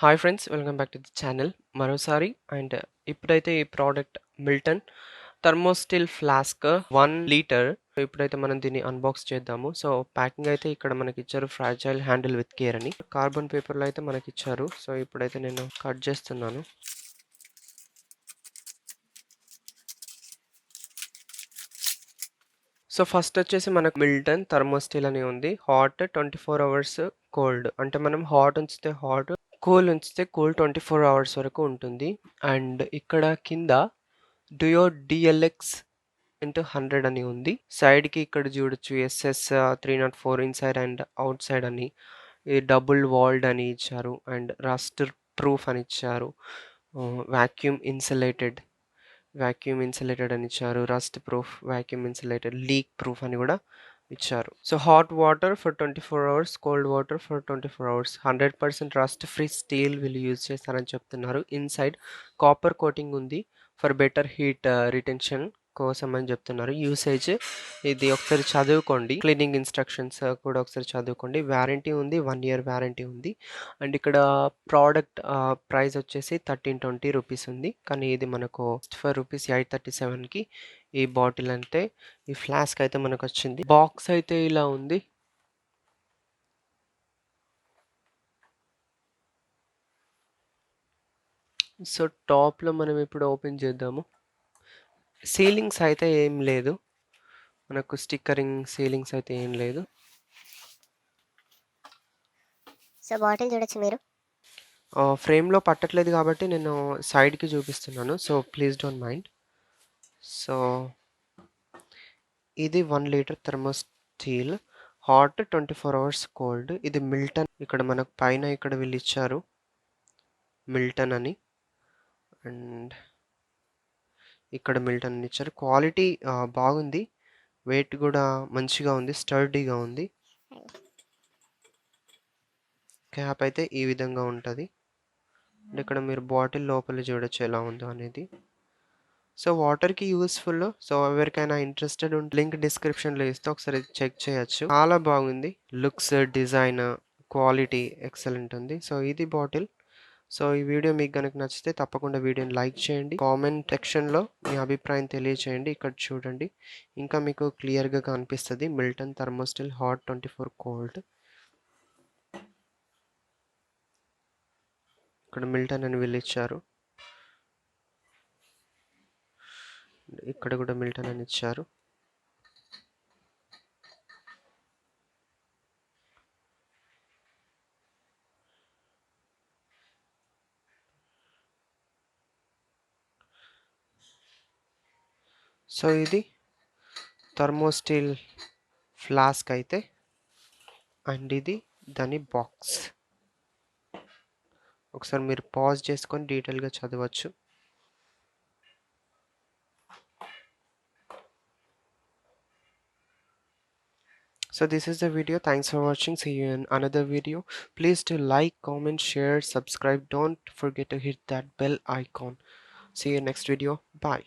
Hi friends, welcome back to the channel మరోసారి. And ఇప్పుడైతే ఈ ప్రోడక్ట్ మిల్టన్ థర్మోస్టిల్ ఫ్లాస్క్ 1 లీటర్. ఇప్పుడైతే మనం దీన్ని అన్బాక్స్ చేద్దాము. సో ప్యాకింగ్ అయితే ఇక్కడ మనకి ఇచ్చారు, ఫ్రాజైల్ హ్యాండిల్ విత్ కేర్ అని కార్బన్ పేపర్లో అయితే మనకి ఇచ్చారు. సో ఇప్పుడైతే నేను కట్ చేస్తున్నాను. సో ఫస్ట్ వచ్చేసి మనకు మిల్టన్ థర్మోస్టిల్ అని ఉంది. హాట్ 24 అవర్స్, కోల్డ్ అంటే మనం హాట్ ఉంచితే హాట్, కూల్ ఉంచితే కూల్ 24 అవర్స్ వరకు ఉంటుంది. అండ్ ఇక్కడ కింద డుయో DLX ఇంటూ 100 అని ఉంది. సైడ్కి ఇక్కడ చూడొచ్చు SS 304 inside and out side అని, ఈ డబుల్ వాల్డ్ అని ఇచ్చారు. అండ్ రస్ట్ ప్రూఫ్ అని ఇచ్చారు. వాక్యూమ్ ఇన్సులేటెడ్ అని ఇచ్చారు. Rust proof, vacuum insulated, leak proof అని కూడా ఇచ్చారు. So hot water for 24 hours, cold water for 24 hours. 100% rust free steel వీళ్ళు యూజ్ చేస్తారని చెప్తున్నారు. ఇన్సైడ్ కాపర్ కోటింగ్ ఉంది ఫర్ బెటర్ హీట్ రిటెన్షన్ కోసం అని చెప్తున్నారు. యూసేజ్ ఇది ఒకసారి చదువుకోండి, క్లీనింగ్ ఇన్స్ట్రక్షన్స్ కూడా ఒకసారి చదువుకోండి. వారంటీ ఉంది, 1 ఇయర్ వారంటీ ఉంది. అండ్ ఇక్కడ ప్రోడక్ట్ ప్రైస్ వచ్చేసి 1320 రూపీస్ ఉంది. కానీ ఇది మనకు 65 రూపీస్ 837కి ఈ బాటిల్ అంటే ఈ ఫ్లాస్క్ అయితే మనకు వచ్చింది. బాక్స్ అయితే ఇలా ఉంది. సో టాప్లో మనం ఇప్పుడు ఓపెన్ చేద్దాము. సీలింగ్స్ అయితే ఏం లేదు, మనకు స్టిక్కరింగ్ సీలింగ్స్ అయితే ఏం లేదు. సో బాటిల్ చూడొచ్చు మీరు. ఫ్రేమ్లో పట్టట్లేదు కాబట్టి నేను సైడ్కి చూపిస్తున్నాను. So please don't mind. So ఇది 1 లీటర్ థర్మోస్టీల్, హాట్ 24 అవర్స్, కోల్డ్. ఇది మిల్టన్. ఇక్కడ మనకు పైన ఇక్కడ వీళ్ళు ఇచ్చారు మిల్టన్ అని, అండ్ ఇక్కడ మిల్టన్ అని ఇచ్చారు. క్వాలిటీ బాగుంది, వెయిట్ కూడా మంచిగా ఉంది, స్టర్డీగా ఉంది. క్యాప్ అయితే ఈ విధంగా ఉంటుంది. అండ్ ఇక్కడ మీరు బాటిల్ లోపల చూడొచ్చు ఎలా ఉందో అనేది. సో వాటర్కి యూస్ఫుల్. సో ఎవరికైనా ఇంట్రెస్టెడ్ ఉంటే లింక్ డిస్క్రిప్షన్లో ఇస్తే ఒకసారి చెక్ చేయొచ్చు. చాలా బాగుంది, లుక్స్, డిజైన్, క్వాలిటీ ఎక్సలెంట్ ఉంది. సో ఇది బాటిల్. సో ఈ వీడియో మీకు కనుక నచ్చితే తప్పకుండా వీడియోని లైక్ చేయండి. కామెంట్ సెక్షన్లో మీ అభిప్రాయం తెలియచేయండి. ఇక్కడ చూడండి, ఇంకా మీకు క్లియర్గా కనిపిస్తుంది మిల్టన్ థర్మోస్టిల్ హాట్ 24 కోల్డ్. ఇక్కడ మిల్టన్ అని వీళ్ళు ఇచ్చారు, ఇక్కడ కూడా మిల్టన్ అని ఇచ్చారు. సో ఇది థర్మోస్టిల్ ఫ్లాస్క్ అయితే, అండ్ ఇది దాని బాక్స్. ఒకసారి మీరు పాజ్ చేసుకొని డీటెయిల్గా చదవచ్చు. So this is the video. Thanks for watching. See you in another video. Please do like, comment, share, subscribe. Don't forget to hit that bell icon. See you next video. Bye.